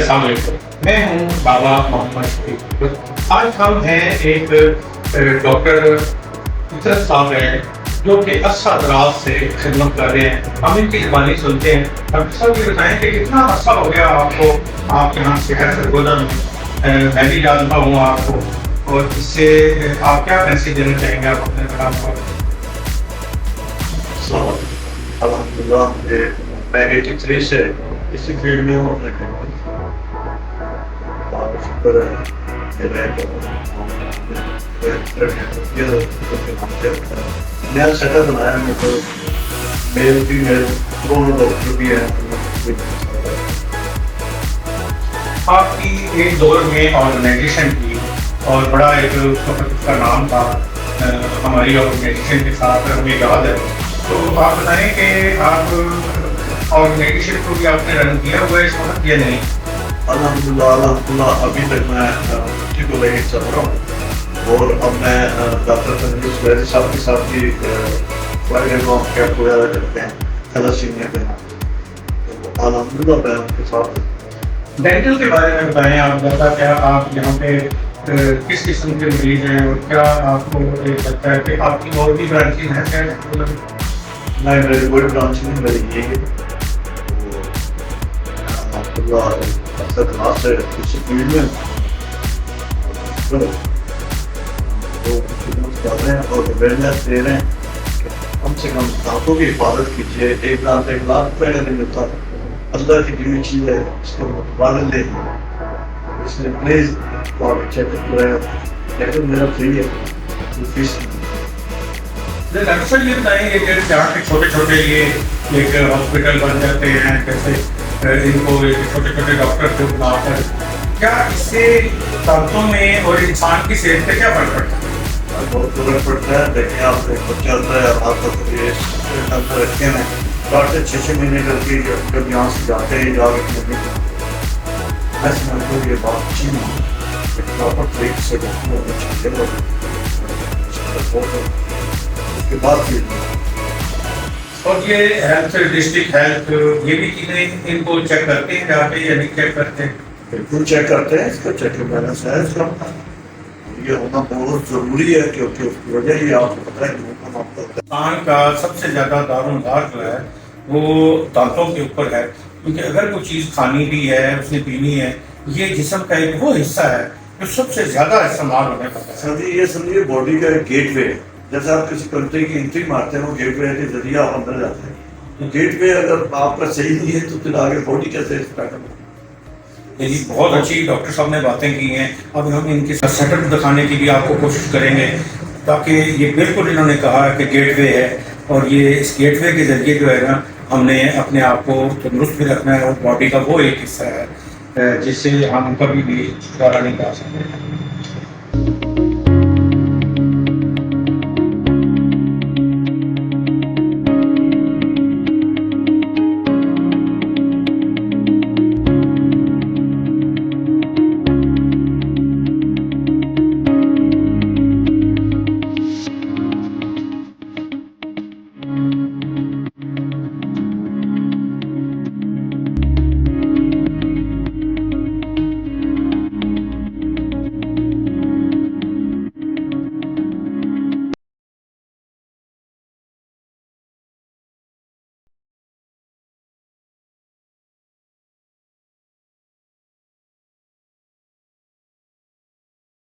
अस्सलाम वालेकुम। मैं हूँ बाबा मोहम्मद शफीक। आज हम हैं एक डॉक्टर इतरत साहब हैं जो कि अरसा दराज से खिदमत कर रहे हैं। हम इनकी ज़बानी सुनते हैं। डॉक्टर साहब ये बताएं कि कितना अरसा हो गया आपको आपके यहाँ सेहत से गुजर में? मैं भी जानता हूँ आपको, और इससे आप क्या मैसेज देना चाहेंगे आप अपने काम पर? अल्हम्दुलिल्लाह मैं 83 से इसी फील्ड में हूँ। अपने शुक्र है नया सेटअप बनाया है। तो मेल फीमेल दोनों डॉक्टर भी हैं। आपकी एक दौर में ऑर्गेनाइजेशन की और बड़ा एक उसका नाम था हमारी ऑर्गेनाइजेशन के साथ, हमें याद है। तो आप बताएं कि आप ऑर्गेनाइजेशन को भी आपने रन किया हुआ है इस वक्त या नहीं? अल्हम्दुलिल्लाह अभी तक मैं ठीक हो रही चल रहा हूँ। और अब मैं डॉक्टर तंदुरुस्त वैद्य साहब के साथ भी कैंप वगैरह करते हैं थैलेसीमिया पे। तो अल्हम्दुलिल्लाह मैं उनके साथ। डेंटल के बारे में बताएं आप ज़्यादा, क्या आप यहाँ पे किस किस्म के मरीज हैं और क्या आपको लगता है कि आपकी और भी ब्रांचेज हैं क्या? नहीं, मेरी कोई ब्रांच नहीं, मेरी ये है। तो क्लास है इसी फील्ड में तो कर रहे हैं और अवेयरनेस दे रहे हैं कि कम से कम दांतों की हिफाजत कीजिए। एक दांत 1 लाख रुपये का नहीं मिलता, अल्लाह की दी हुई चीज़ है, इसको वालन ले इसलिए प्लीज़ आप चेकअप कराएं। लेकिन मेरा फ्री है, फीस डॉक्टर साहब ये बताएं कि जहाँ के छोटे छोटे ये एक हॉस्पिटल बन जाते हैं, जैसे इनको छोटे छोटे डॉक्टर को बनाकर, क्या इससे दांतों में और इंसान की सेहत पे क्या फर्क पड़ता है? बहुत फर्क पड़ता है। देखिए आप एक बच्चा होता है, आपको ये डॉक्टर रखे हैं डॉक्टर 6-6 महीने करके जब यहाँ से जाते हैं जाकर मैं समझता हूँ ये बात अच्छी नहीं। प्रॉपर तरीके से उसके बाद फिर और ये हेल्थ डिस्ट्रिक्ट हेल्थ ये भी चीज़ें इनको चेक करते हैं जाके या नहीं चेक करते हैं? बिल्कुल चेक करते हैं। इसका चेक बैलेंस है, इसका ये होना बहुत ज़रूरी है क्योंकि उसकी वजह ही आपको पता है कि इंसान का सबसे ज़्यादा दारोमदार जो है वो दांतों के ऊपर है, क्योंकि अगर कोई चीज़ खानी भी है, उसने पीनी है, ये जिस्म का एक वो हिस्सा है जो सबसे ज़्यादा इस्तेमाल होने का है। सर ये समझिए बॉडी का एक गेटवे है। जैसे आप किसी कंट्री की एंट्री मारते हैं वो गेटवे के जरिए आप अंदर जाते हैं। तो गेटवे अगर आपका सही नहीं है तो फिर आगे बॉडी कैसे जी बहुत अच्छी डॉक्टर साहब ने बातें की हैं। अब हम इनके सेटअप दिखाने की भी आपको कोशिश करेंगे, ताकि ये बिल्कुल इन्होंने कहा है कि गेटवे है, और ये इस गेटवे के जरिए जो है ना हमने अपने आप को तंदुरुस्त भी रखना है, और बॉडी का वो एक हिस्सा है जिससे हम कभी भी छुटकारा नहीं पा सकते।